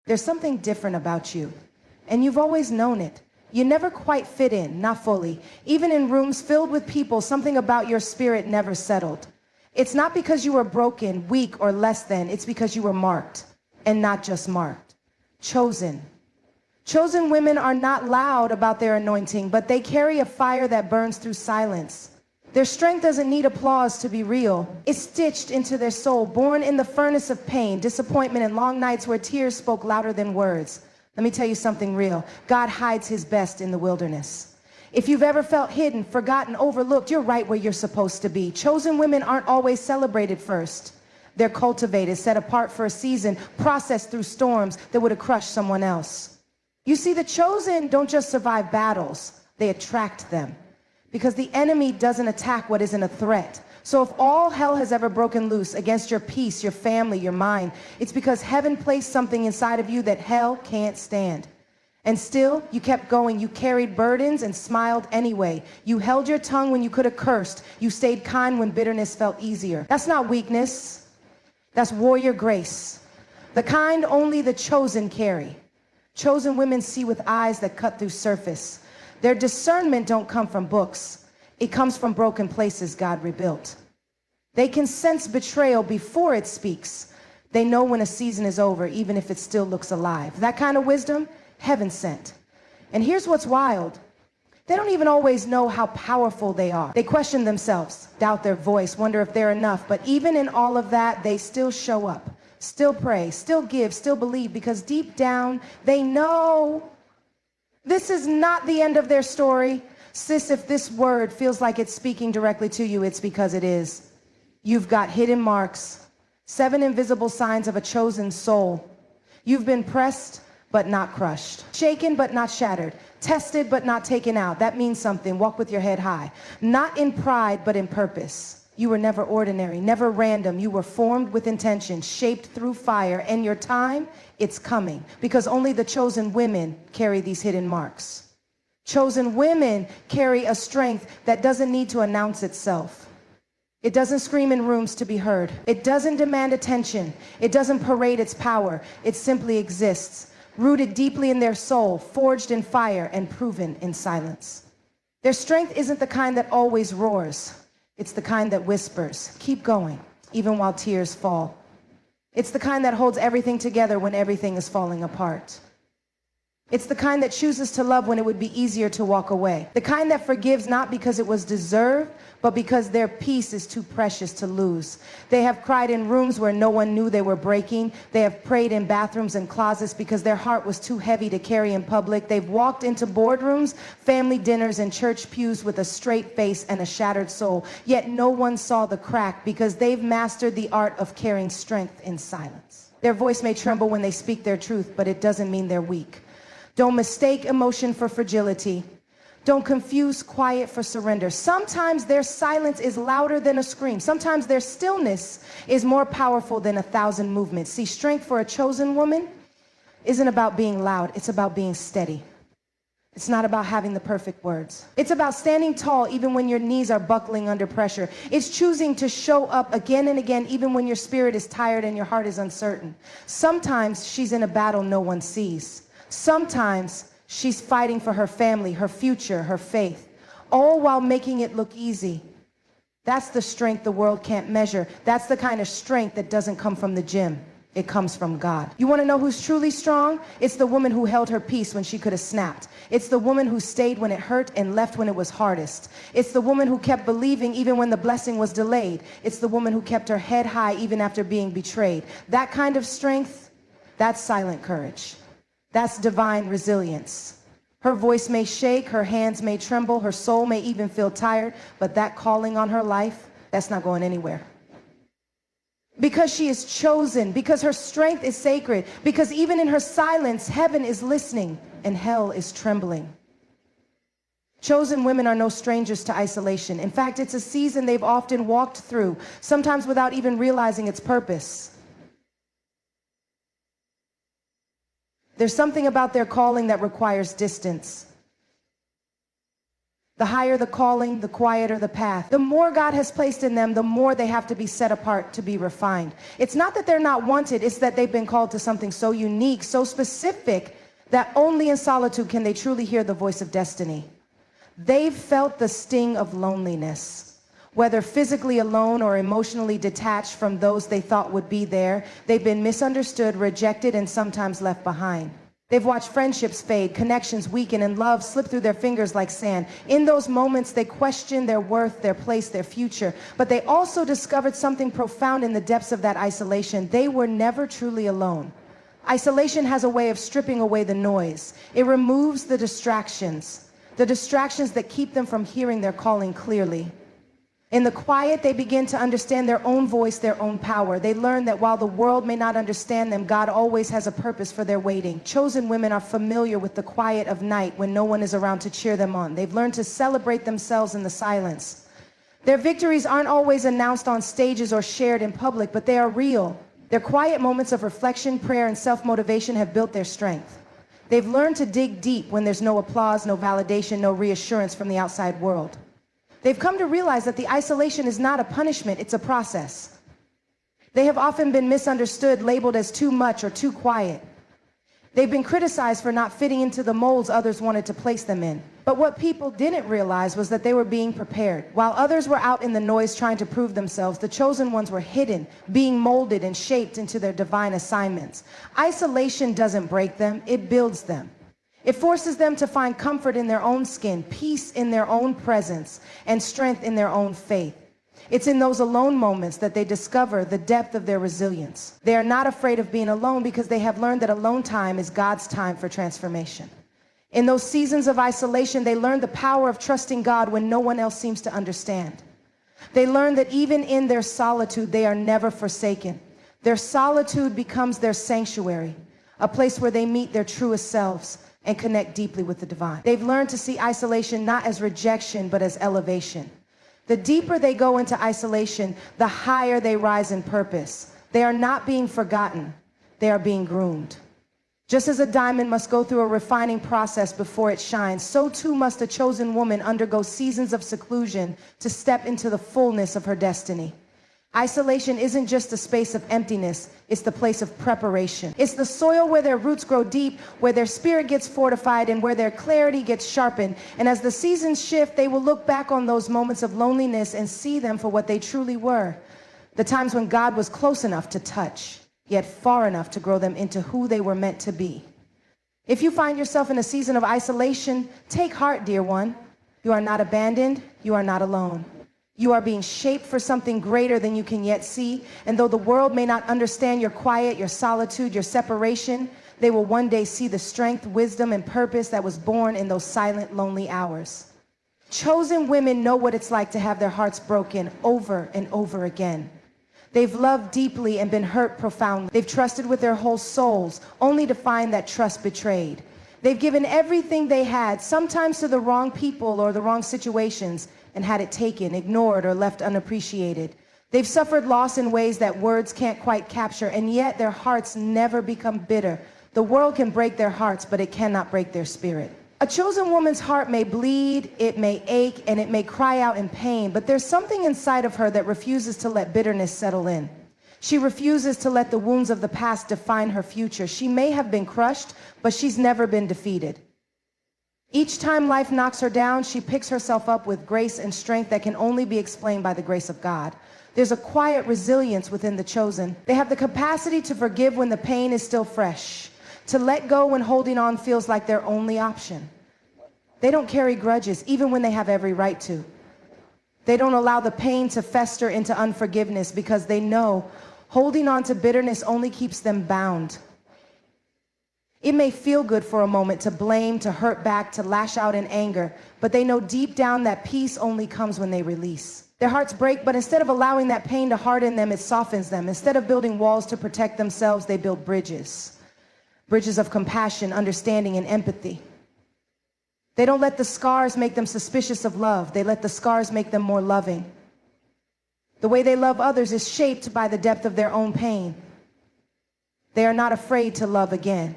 There's something different about you, and you've always known it. You never quite fit in, not fully. Even in rooms filled with people, something about your spirit never settled. It's not because you were broken, weak, or less than. It's because you were marked, and not just marked. Chosen. Chosen women are not loud about their anointing, but they carry a fire that burns through silence. Their strength doesn't need applause to be real. It's stitched into their soul, born in the furnace of pain, disappointment, and long nights where tears spoke louder than words. Let me tell you something real. God hides his best in the wilderness. If you've ever felt hidden, forgotten, overlooked, you're right where you're supposed to be. Chosen women aren't always celebrated first. They're cultivated, set apart for a season, processed through storms that would have crushed someone else. You see, the chosen don't just survive battles, they attract them. Because the enemy doesn't attack what isn't a threat. So if all hell has ever broken loose against your peace, your family, your mind, it's because heaven placed something inside of you that hell can't stand. And still, you kept going. You carried burdens and smiled anyway. You held your tongue when you could have cursed. You stayed kind when bitterness felt easier. That's not weakness. That's warrior grace. The kind only the chosen carry. Chosen women see with eyes that cut through surface. Their discernment don't come from books. It comes from broken places God rebuilt. They can sense betrayal before it speaks. They know when a season is over, even if it still looks alive. That kind of wisdom, heaven sent. And here's what's wild. They don't even always know how powerful they are. They question themselves, doubt their voice, wonder if they're enough. But even in all of that, they still show up, still pray, still give, still believe, because deep down, they know this is not the end of their story. Sis, if this word feels like it's speaking directly to you, it's because it is. You've got hidden marks, 7 invisible signs of a chosen soul. You've been pressed, but not crushed. Shaken, but not shattered. Tested, but not taken out. That means something. Walk with your head high. Not in pride, but in purpose. You were never ordinary, never random. You were formed with intention, shaped through fire. And your time, it's coming. Because only the chosen women carry these hidden marks. Chosen women carry a strength that doesn't need to announce itself. It doesn't scream in rooms to be heard. It doesn't demand attention. It doesn't parade its power. It simply exists, rooted deeply in their soul, forged in fire and proven in silence. Their strength isn't the kind that always roars. It's the kind that whispers, keep going, even while tears fall. It's the kind that holds everything together when everything is falling apart. It's the kind that chooses to love when it would be easier to walk away. The kind that forgives not because it was deserved, but because their peace is too precious to lose. They have cried in rooms where no one knew they were breaking. They have prayed in bathrooms and closets because their heart was too heavy to carry in public. They've walked into boardrooms, family dinners, and church pews with a straight face and a shattered soul. Yet no one saw the crack because they've mastered the art of carrying strength in silence. Their voice may tremble when they speak their truth, but it doesn't mean they're weak. Don't mistake emotion for fragility. Don't confuse quiet for surrender. Sometimes their silence is louder than a scream. Sometimes their stillness is more powerful than 1,000 movements. See, strength for a chosen woman isn't about being loud. It's about being steady. It's not about having the perfect words. It's about standing tall even when your knees are buckling under pressure. It's choosing to show up again and again even when your spirit is tired and your heart is uncertain. Sometimes she's in a battle no one sees. Sometimes she's fighting for her family, her future, her faith, all while making it look easy. That's the strength the world can't measure. That's the kind of strength that doesn't come from the gym. It comes from God. You want to know who's truly strong? It's the woman who held her peace when she could have snapped. It's the woman who stayed when it hurt and left when it was hardest. It's the woman who kept believing even when the blessing was delayed. It's the woman who kept her head high even after being betrayed. That kind of strength, that's silent courage. That's divine resilience. Her voice may shake, her hands may tremble, her soul may even feel tired, but that calling on her life, that's not going anywhere. Because she is chosen, because her strength is sacred, because even in her silence, heaven is listening and hell is trembling. Chosen women are no strangers to isolation. In fact, it's a season they've often walked through, sometimes without even realizing its purpose. There's something about their calling that requires distance. The higher the calling, the quieter the path. The more God has placed in them, the more they have to be set apart to be refined. It's not that they're not wanted, it's that they've been called to something so unique, so specific, that only in solitude can they truly hear the voice of destiny. They've felt the sting of loneliness. Whether physically alone or emotionally detached from those they thought would be there, they've been misunderstood, rejected, and sometimes left behind. They've watched friendships fade, connections weaken, and love slip through their fingers like sand. In those moments, they question their worth, their place, their future. But they also discovered something profound in the depths of that isolation. They were never truly alone. Isolation has a way of stripping away the noise. It removes the distractions that keep them from hearing their calling clearly. In the quiet, they begin to understand their own voice, their own power. They learn that while the world may not understand them, God always has a purpose for their waiting. Chosen women are familiar with the quiet of night when no one is around to cheer them on. They've learned to celebrate themselves in the silence. Their victories aren't always announced on stages or shared in public, but they are real. Their quiet moments of reflection, prayer, and self-motivation have built their strength. They've learned to dig deep when there's no applause, no validation, no reassurance from the outside world. They've come to realize that the isolation is not a punishment, it's a process. They have often been misunderstood, labeled as too much or too quiet. They've been criticized for not fitting into the molds others wanted to place them in. But what people didn't realize was that they were being prepared. While others were out in the noise trying to prove themselves, the chosen ones were hidden, being molded and shaped into their divine assignments. Isolation doesn't break them, it builds them. It forces them to find comfort in their own skin, peace in their own presence, and strength in their own faith. It's in those alone moments that they discover the depth of their resilience. They are not afraid of being alone because they have learned that alone time is God's time for transformation. In those seasons of isolation, they learn the power of trusting God when no one else seems to understand. They learn that even in their solitude, they are never forsaken. Their solitude becomes their sanctuary, a place where they meet their truest selves and connect deeply with the divine. They've learned to see isolation not as rejection, but as elevation. The deeper they go into isolation, the higher they rise in purpose. They are not being forgotten, they are being groomed. Just as a diamond must go through a refining process before it shines, so too must a chosen woman undergo seasons of seclusion to step into the fullness of her destiny. Isolation isn't just a space of emptiness, it's the place of preparation. It's the soil where their roots grow deep, where their spirit gets fortified, and where their clarity gets sharpened. And as the seasons shift, they will look back on those moments of loneliness and see them for what they truly were. The times when God was close enough to touch, yet far enough to grow them into who they were meant to be. If you find yourself in a season of isolation, take heart, dear one. You are not abandoned, you are not alone. You are being shaped for something greater than you can yet see. And though the world may not understand your quiet, your solitude, your separation, they will one day see the strength, wisdom, and purpose that was born in those silent, lonely hours. Chosen women know what it's like to have their hearts broken over and over again. They've loved deeply and been hurt profoundly. They've trusted with their whole souls, only to find that trust betrayed. They've given everything they had, sometimes to the wrong people or the wrong situations, and had it taken, ignored, or left unappreciated. They've suffered loss in ways that words can't quite capture, and yet their hearts never become bitter. The world can break their hearts, but it cannot break their spirit. A chosen woman's heart may bleed, it may ache, and it may cry out in pain, but there's something inside of her that refuses to let bitterness settle in. She refuses to let the wounds of the past define her future. She may have been crushed, but she's never been defeated. Each time life knocks her down, she picks herself up with grace and strength that can only be explained by the grace of God. There's a quiet resilience within the chosen. They have the capacity to forgive when the pain is still fresh, to let go when holding on feels like their only option. They don't carry grudges, even when they have every right to. They don't allow the pain to fester into unforgiveness because they know holding on to bitterness only keeps them bound. It may feel good for a moment to blame, to hurt back, to lash out in anger, but they know deep down that peace only comes when they release. Their hearts break, but instead of allowing that pain to harden them, it softens them. Instead of building walls to protect themselves, they build bridges. Bridges of compassion, understanding, and empathy. They don't let the scars make them suspicious of love. They let the scars make them more loving. The way they love others is shaped by the depth of their own pain. They are not afraid to love again.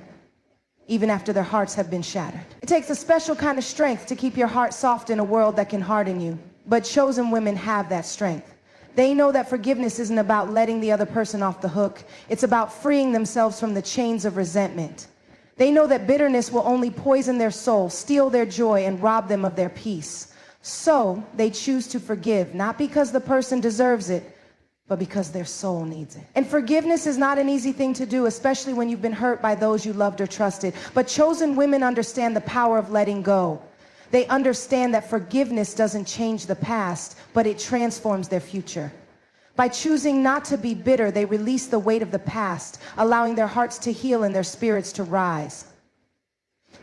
even after their hearts have been shattered. It takes a special kind of strength to keep your heart soft in a world that can harden you. But chosen women have that strength. They know that forgiveness isn't about letting the other person off the hook. It's about freeing themselves from the chains of resentment. They know that bitterness will only poison their soul, steal their joy, and rob them of their peace. So they choose to forgive, not because the person deserves it, but because their soul needs it. And forgiveness is not an easy thing to do, especially when you've been hurt by those you loved or trusted. But chosen women understand the power of letting go. They understand that forgiveness doesn't change the past, but it transforms their future. By choosing not to be bitter, they release the weight of the past, allowing their hearts to heal and their spirits to rise.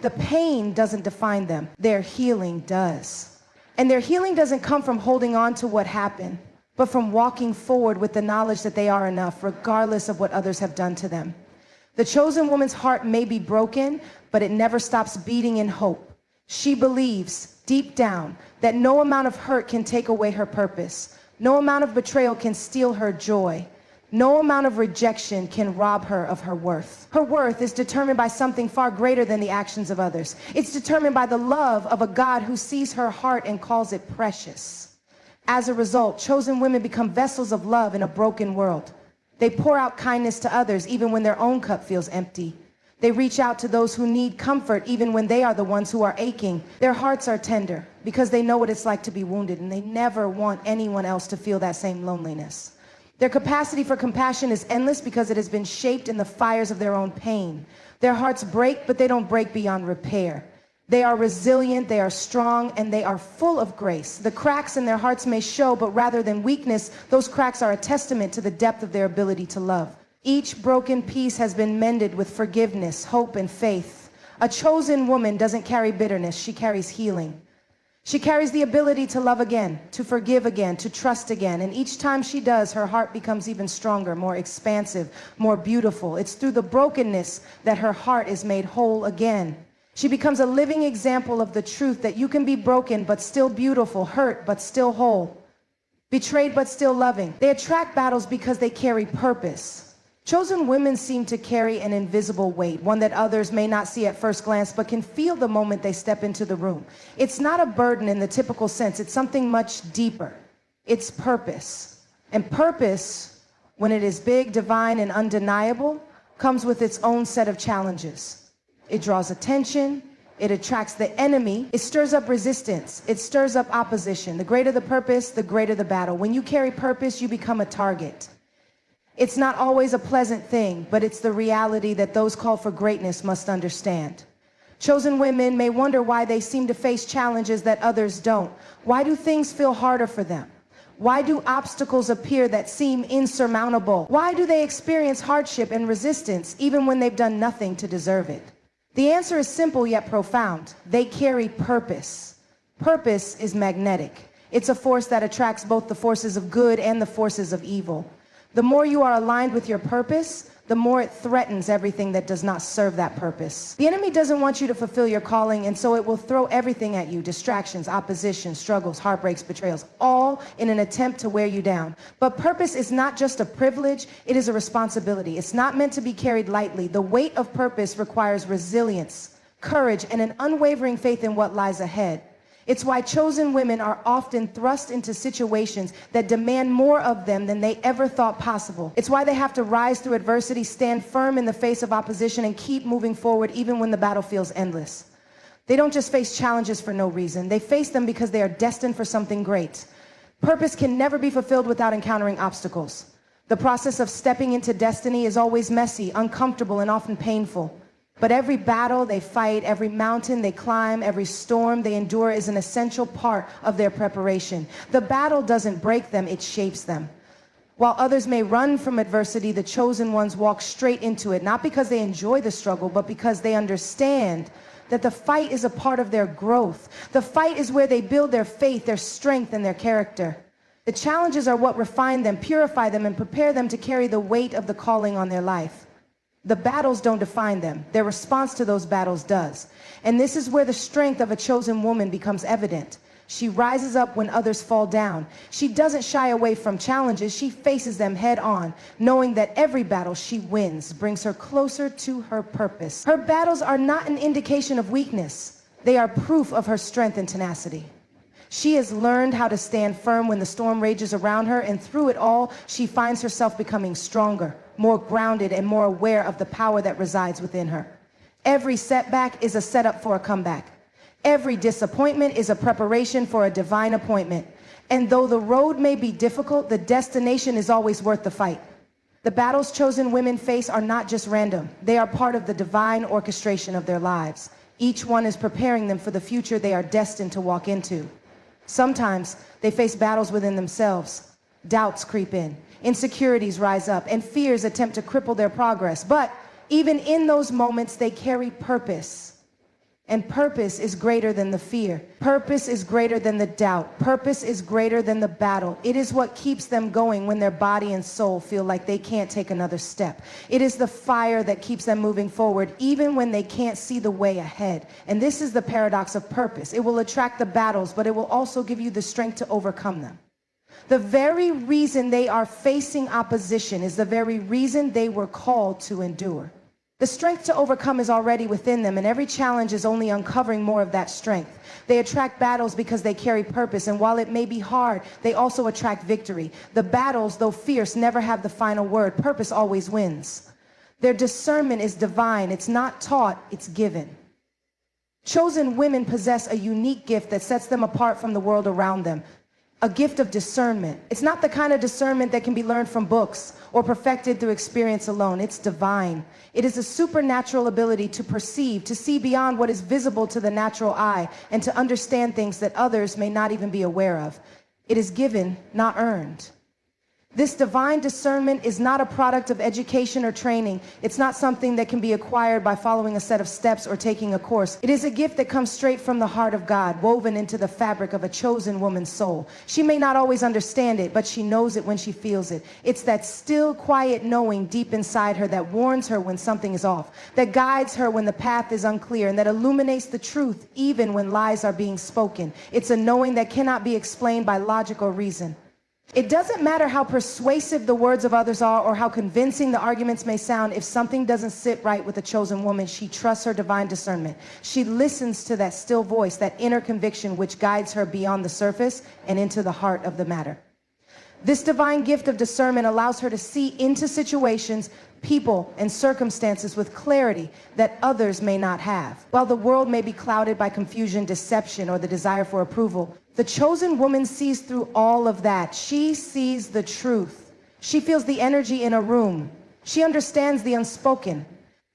The pain doesn't define them. Their healing does. And their healing doesn't come from holding on to what happened, but from walking forward with the knowledge that they are enough, regardless of what others have done to them. The chosen woman's heart may be broken, but it never stops beating in hope. She believes deep down that no amount of hurt can take away her purpose. No amount of betrayal can steal her joy. No amount of rejection can rob her of her worth. Her worth is determined by something far greater than the actions of others. It's determined by the love of a God who sees her heart and calls it precious. As a result, chosen women become vessels of love in a broken world. They pour out kindness to others even when their own cup feels empty. They reach out to those who need comfort even when they are the ones who are aching. Their hearts are tender because they know what it's like to be wounded, and they never want anyone else to feel that same loneliness. Their capacity for compassion is endless because it has been shaped in the fires of their own pain. Their hearts break, but they don't break beyond repair. They are resilient, they are strong, and they are full of grace. The cracks in their hearts may show, but rather than weakness, those cracks are a testament to the depth of their ability to love. Each broken piece has been mended with forgiveness, hope, and faith. A chosen woman doesn't carry bitterness, she carries healing. She carries the ability to love again, to forgive again, to trust again. And each time she does, her heart becomes even stronger, more expansive, more beautiful. It's through the brokenness that her heart is made whole again. She becomes a living example of the truth that you can be broken but still beautiful, hurt but still whole, betrayed but still loving. They attract battles because they carry purpose. Chosen women seem to carry an invisible weight, one that others may not see at first glance, but can feel the moment they step into the room. It's not a burden in the typical sense. It's something much deeper. It's purpose. And purpose, when it is big, divine, and undeniable, comes with its own set of challenges. It draws attention. It attracts the enemy. It stirs up resistance. It stirs up opposition. The greater the purpose, the greater the battle. When you carry purpose, you become a target. It's not always a pleasant thing, but it's the reality that those called for greatness must understand. Chosen women may wonder why they seem to face challenges that others don't. Why do things feel harder for them? Why do obstacles appear that seem insurmountable? Why do they experience hardship and resistance even when they've done nothing to deserve it? The answer is simple yet profound. They carry purpose. Purpose is magnetic. It's a force that attracts both the forces of good and the forces of evil. The more you are aligned with your purpose, the more it threatens everything that does not serve that purpose. The enemy doesn't want you to fulfill your calling, and so it will throw everything at you: distractions, opposition, struggles, heartbreaks, betrayals, all in an attempt to wear you down. But purpose is not just a privilege, it is a responsibility. It's not meant to be carried lightly. The weight of purpose requires resilience, courage, and an unwavering faith in what lies ahead. It's why chosen women are often thrust into situations that demand more of them than they ever thought possible. It's why they have to rise through adversity, stand firm in the face of opposition, and keep moving forward even when the battle feels endless. They don't just face challenges for no reason. They face them because they are destined for something great. Purpose can never be fulfilled without encountering obstacles. The process of stepping into destiny is always messy, uncomfortable, and often painful. But every battle they fight, every mountain they climb, every storm they endure is an essential part of their preparation. The battle doesn't break them, it shapes them. While others may run from adversity, the chosen ones walk straight into it, not because they enjoy the struggle, but because they understand that the fight is a part of their growth. The fight is where they build their faith, their strength, and their character. The challenges are what refine them, purify them, and prepare them to carry the weight of the calling on their life. The battles don't define them. Their response to those battles does. And this is where the strength of a chosen woman becomes evident. She rises up when others fall down. She doesn't shy away from challenges. She faces them head on, knowing that every battle she wins brings her closer to her purpose. Her battles are not an indication of weakness. They are proof of her strength and tenacity. She has learned how to stand firm when the storm rages around her, and through it all, she finds herself becoming stronger, more grounded, and more aware of the power that resides within her. Every setback is a setup for a comeback. Every disappointment is a preparation for a divine appointment. And though the road may be difficult, the destination is always worth the fight. The battles chosen women face are not just random. They are part of the divine orchestration of their lives. Each one is preparing them for the future they are destined to walk into. Sometimes they face battles within themselves. Doubts creep in, insecurities rise up, and fears attempt to cripple their progress. But even in those moments, they carry purpose. And purpose is greater than the fear. Purpose is greater than the doubt. Purpose is greater than the battle. It is what keeps them going when their body and soul feel like they can't take another step. It is the fire that keeps them moving forward, even when they can't see the way ahead. And this is the paradox of purpose. It will attract the battles, but it will also give you the strength to overcome them. The very reason they are facing opposition is the very reason they were called to endure. The strength to overcome is already within them, and every challenge is only uncovering more of that strength. They attract battles because they carry purpose, and while it may be hard, they also attract victory. The battles, though fierce, never have the final word. Purpose always wins. Their discernment is divine. It's not taught, it's given. Chosen women possess a unique gift that sets them apart from the world around them. A gift of discernment. It's not the kind of discernment that can be learned from books or perfected through experience alone. It's divine. It is a supernatural ability to perceive, to see beyond what is visible to the natural eye, and to understand things that others may not even be aware of. It is given, not earned. This divine discernment is not a product of education or training. It's not something that can be acquired by following a set of steps or taking a course. It is a gift that comes straight from the heart of God, woven into the fabric of a chosen woman's soul. She may not always understand it, but she knows it when she feels it. It's that still, quiet knowing deep inside her that warns her when something is off, that guides her when the path is unclear, and that illuminates the truth even when lies are being spoken. It's a knowing that cannot be explained by logic or reason. It doesn't matter how persuasive the words of others are or how convincing the arguments may sound. If something doesn't sit right with a chosen woman, she trusts her divine discernment. She listens to that still voice, that inner conviction which guides her beyond the surface and into the heart of the matter. This divine gift of discernment allows her to see into situations, people, and circumstances with clarity that others may not have. While the world may be clouded by confusion, deception, or the desire for approval, the chosen woman sees through all of that. She sees the truth. She feels the energy in a room. She understands the unspoken.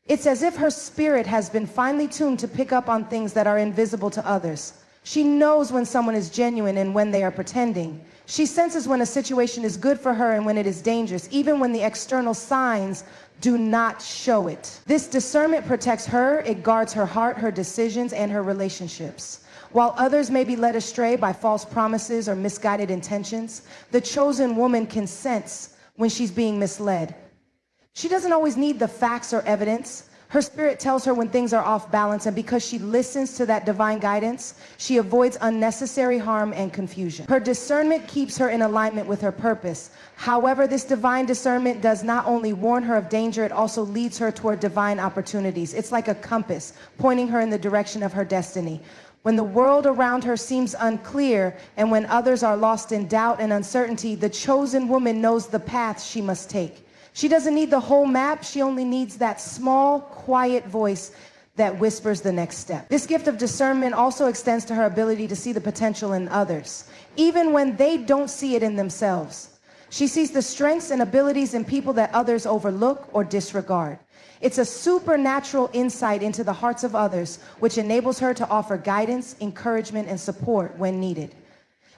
It's as if her spirit has been finely tuned to pick up on things that are invisible to others. She knows when someone is genuine and when they are pretending. She senses when a situation is good for her and when it is dangerous, even when the external signs do not show it. This discernment protects her. It guards her heart, her decisions, and her relationships. While others may be led astray by false promises or misguided intentions, the chosen woman can sense when she's being misled. She doesn't always need the facts or evidence. Her spirit tells her when things are off balance, and because she listens to that divine guidance, she avoids unnecessary harm and confusion. Her discernment keeps her in alignment with her purpose. However, this divine discernment does not only warn her of danger, it also leads her toward divine opportunities. It's like a compass pointing her in the direction of her destiny. When the world around her seems unclear, and when others are lost in doubt and uncertainty, the chosen woman knows the path she must take. She doesn't need the whole map. She only needs that small, quiet voice that whispers the next step. This gift of discernment also extends to her ability to see the potential in others, even when they don't see it in themselves. She sees the strengths and abilities in people that others overlook or disregard. It's a supernatural insight into the hearts of others, which enables her to offer guidance, encouragement, and support when needed.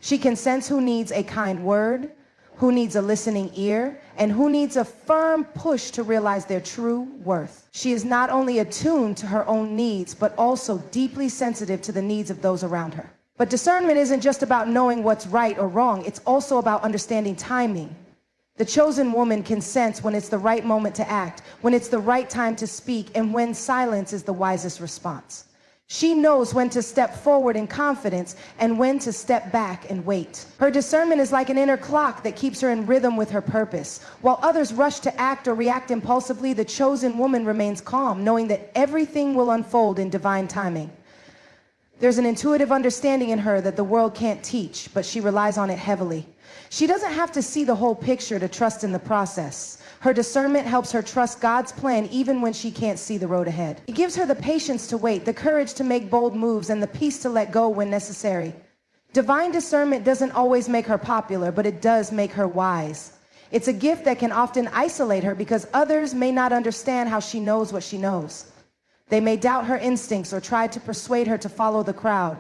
She can sense who needs a kind word, who needs a listening ear, and who needs a firm push to realize their true worth. She is not only attuned to her own needs, but also deeply sensitive to the needs of those around her. But discernment isn't just about knowing what's right or wrong. It's also about understanding timing. The chosen woman can sense when it's the right moment to act, when it's the right time to speak, and when silence is the wisest response. She knows when to step forward in confidence and when to step back and wait. Her discernment is like an inner clock that keeps her in rhythm with her purpose. While others rush to act or react impulsively, the chosen woman remains calm, knowing that everything will unfold in divine timing. There's an intuitive understanding in her that the world can't teach, but she relies on it heavily. She doesn't have to see the whole picture to trust in the process. Her discernment helps her trust God's plan even when she can't see the road ahead. It gives her the patience to wait, the courage to make bold moves, and the peace to let go when necessary. Divine discernment doesn't always make her popular, but it does make her wise. It's a gift that can often isolate her because others may not understand how she knows what she knows. They may doubt her instincts or try to persuade her to follow the crowd.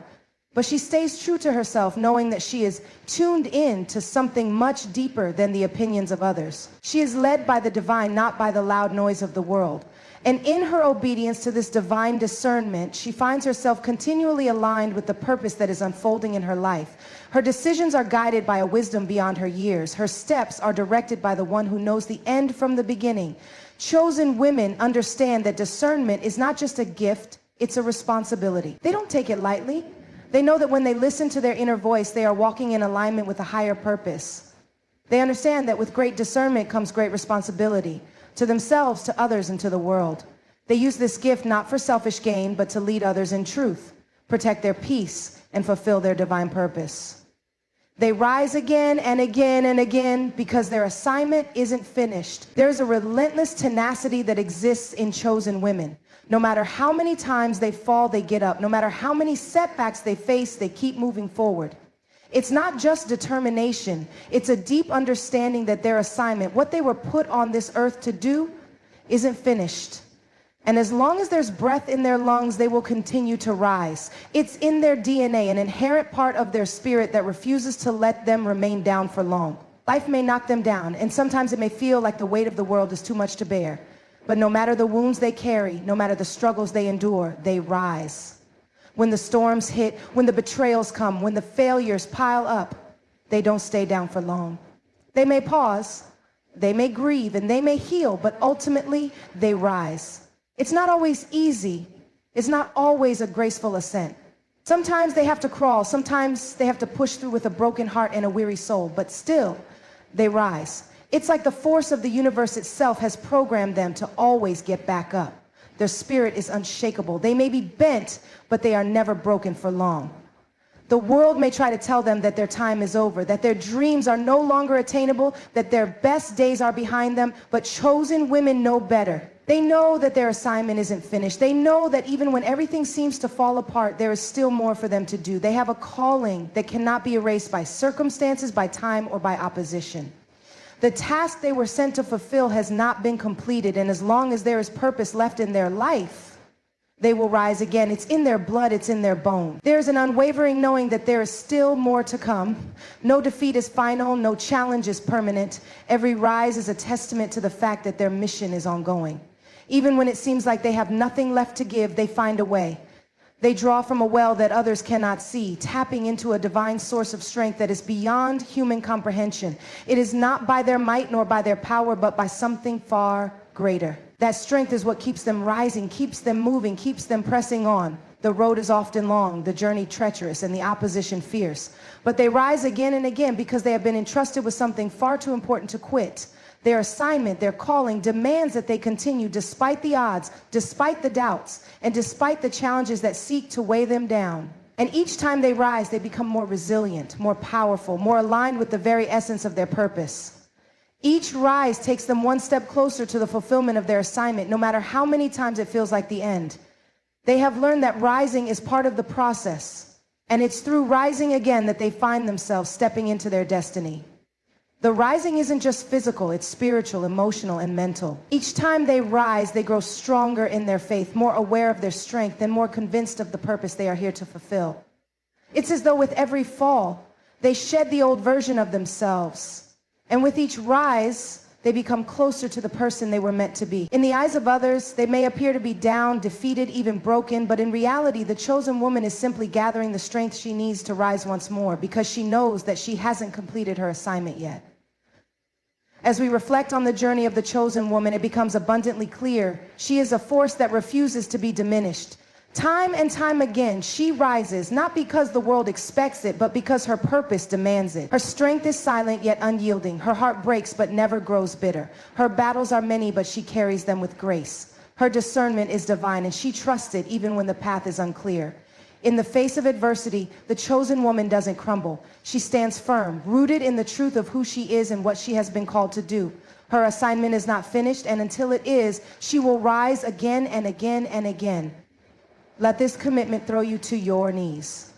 But she stays true to herself, knowing that she is tuned in to something much deeper than the opinions of others. She is led by the divine, not by the loud noise of the world. And in her obedience to this divine discernment, she finds herself continually aligned with the purpose that is unfolding in her life. Her decisions are guided by a wisdom beyond her years. Her steps are directed by the one who knows the end from the beginning. Chosen women understand that discernment is not just a gift, it's a responsibility. They don't take it lightly. They know that when they listen to their inner voice, they are walking in alignment with a higher purpose. They understand that with great discernment comes great responsibility to themselves, to others, and to the world. They use this gift not for selfish gain, but to lead others in truth, protect their peace, and fulfill their divine purpose. They rise again and again and again because their assignment isn't finished. There's a relentless tenacity that exists in chosen women. No matter how many times they fall, they get up. No matter how many setbacks they face, they keep moving forward. It's not just determination. It's a deep understanding that their assignment, what they were put on this earth to do, isn't finished. And as long as there's breath in their lungs, they will continue to rise. It's in their DNA, an inherent part of their spirit that refuses to let them remain down for long. Life may knock them down, and sometimes it may feel like the weight of the world is too much to bear. But no matter the wounds they carry, no matter the struggles they endure, they rise. When the storms hit, when the betrayals come, when the failures pile up, they don't stay down for long. They may pause, they may grieve, and they may heal, but ultimately they rise. It's not always easy. It's not always a graceful ascent. Sometimes they have to crawl. Sometimes they have to push through with a broken heart and a weary soul, but still they rise. It's like the force of the universe itself has programmed them to always get back up. Their spirit is unshakable. They may be bent, but they are never broken for long. The world may try to tell them that their time is over, that their dreams are no longer attainable, that their best days are behind them, but chosen women know better. They know that their assignment isn't finished. They know that even when everything seems to fall apart, there is still more for them to do. They have a calling that cannot be erased by circumstances, by time, or by opposition. The task they were sent to fulfill has not been completed, and as long as there is purpose left in their life, they will rise again. It's in their blood, it's in their bone. There's an unwavering knowing that there is still more to come. No defeat is final, no challenge is permanent. Every rise is a testament to the fact that their mission is ongoing. Even when it seems like they have nothing left to give, they find a way. They draw from a well that others cannot see, tapping into a divine source of strength that is beyond human comprehension. It is not by their might nor by their power, but by something far greater. That strength is what keeps them rising, keeps them moving, keeps them pressing on. The road is often long, the journey treacherous, and the opposition fierce. But they rise again and again because they have been entrusted with something far too important to quit. Their assignment, their calling demands that they continue despite the odds, despite the doubts, and despite the challenges that seek to weigh them down. And each time they rise, they become more resilient, more powerful, more aligned with the very essence of their purpose. Each rise takes them one step closer to the fulfillment of their assignment, no matter how many times it feels like the end. They have learned that rising is part of the process, and it's through rising again that they find themselves stepping into their destiny. The rising isn't just physical, it's spiritual, emotional, and mental. Each time they rise, they grow stronger in their faith, more aware of their strength, and more convinced of the purpose they are here to fulfill. It's as though with every fall, they shed the old version of themselves. And with each rise, they become closer to the person they were meant to be. In the eyes of others, they may appear to be down, defeated, even broken, but in reality, the chosen woman is simply gathering the strength she needs to rise once more because she knows that she hasn't completed her assignment yet. As we reflect on the journey of the chosen woman, it becomes abundantly clear she is a force that refuses to be diminished. Time and time again, she rises, not because the world expects it, but because her purpose demands it. Her strength is silent yet unyielding. Her heart breaks but never grows bitter. Her battles are many, but she carries them with grace. Her discernment is divine, and she trusts it even when the path is unclear. In the face of adversity, the chosen woman doesn't crumble. She stands firm, rooted in the truth of who she is and what she has been called to do. Her assignment is not finished, and until it is, she will rise again and again and again. Let this commitment throw you to your knees.